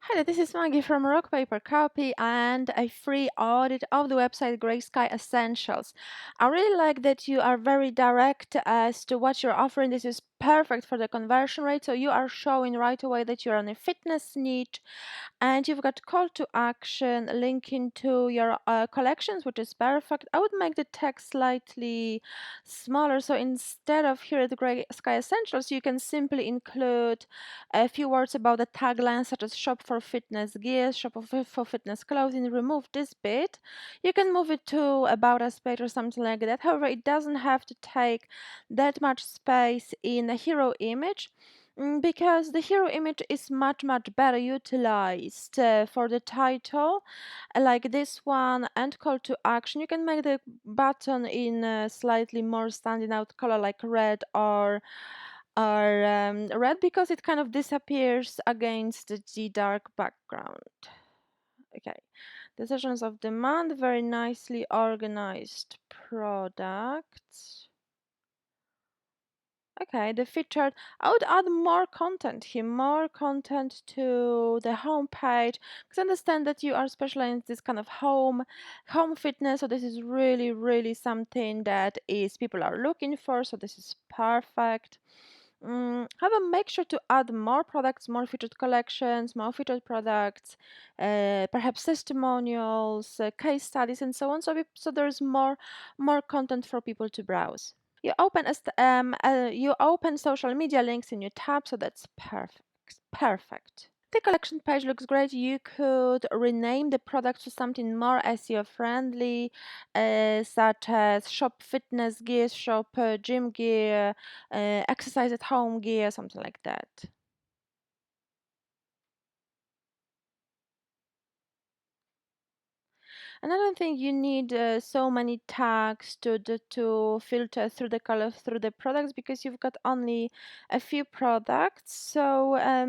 Hi, this is Maggie from Rock Paper Copy and a free audit of the website Grey Sky Essentials. I really like that you are very direct as to what you're offering. This is perfect for the conversion rate. So you are showing right away that you're on a fitness niche and you've got call to action linking to your collections, which is perfect. I would make the text slightly smaller. So instead of here at the Grey Sky Essentials, you can simply include a few words about the tagline, such as shop for fitness gear, shop for fitness clothing. Remove this bit. You can move it to about us page or something like that. However, it doesn't have to take that much space in a hero image. Because the hero image is much better utilized for the title, like this one, and call to action. You can make the button in a slightly more standing out color, like red or red, because it kind of disappears against the dark background. Okay, decisions of demand, very nicely organized products. Okay, the featured. I would add more content here, more content to the home page, because I understand that you are specialized in this kind of home fitness. So this is really something that is people are looking for. So this is perfect. However, make sure to add more products, more featured collections, more featured products, perhaps testimonials, case studies, and so on. So there's more content for people to browse. You open social media links in your tab, so that's perfect. The collection page looks great. You could rename the product to something more SEO friendly, such as shop fitness gear, shop gym gear, exercise at home gear, something like that. And I don't think you need so many tags to filter through the color through the products, because you've got only a few products. So I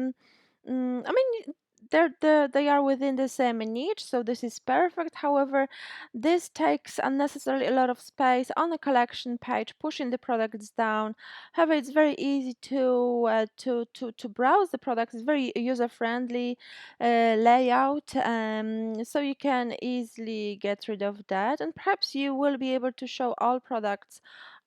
mean, they are within the same niche, so this is perfect. However, this takes unnecessarily a lot of space on the collection page, pushing the products down. However, it's very easy to browse the products. It's very user friendly layout, so you can easily get rid of that. And perhaps you will be able to show all products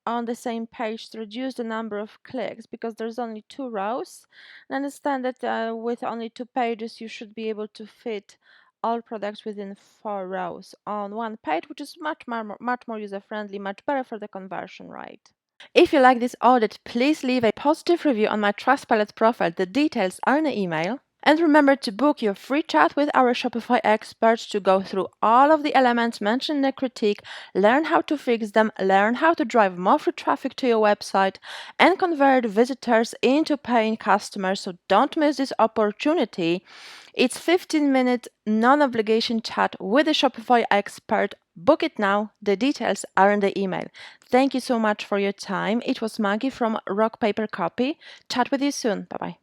on the same page to reduce the number of clicks, because there's only two rows. And understand that with only two pages, you should be able to fit all products within 4 rows on one page, which is much more user friendly, much better for the conversion rate. If you like this audit, please leave a positive review on my Trustpilot profile. The details are in the email. And remember to book your free chat with our Shopify experts to go through all of the elements mentioned in the critique, learn how to fix them, learn how to drive more free traffic to your website, and convert visitors into paying customers. So don't miss this opportunity. It's 15-minute non-obligation chat with a Shopify expert. Book it now. The details are in the email. Thank you so much for your time. It was Maggie from Rock Paper Copy. Chat with you soon. Bye-bye.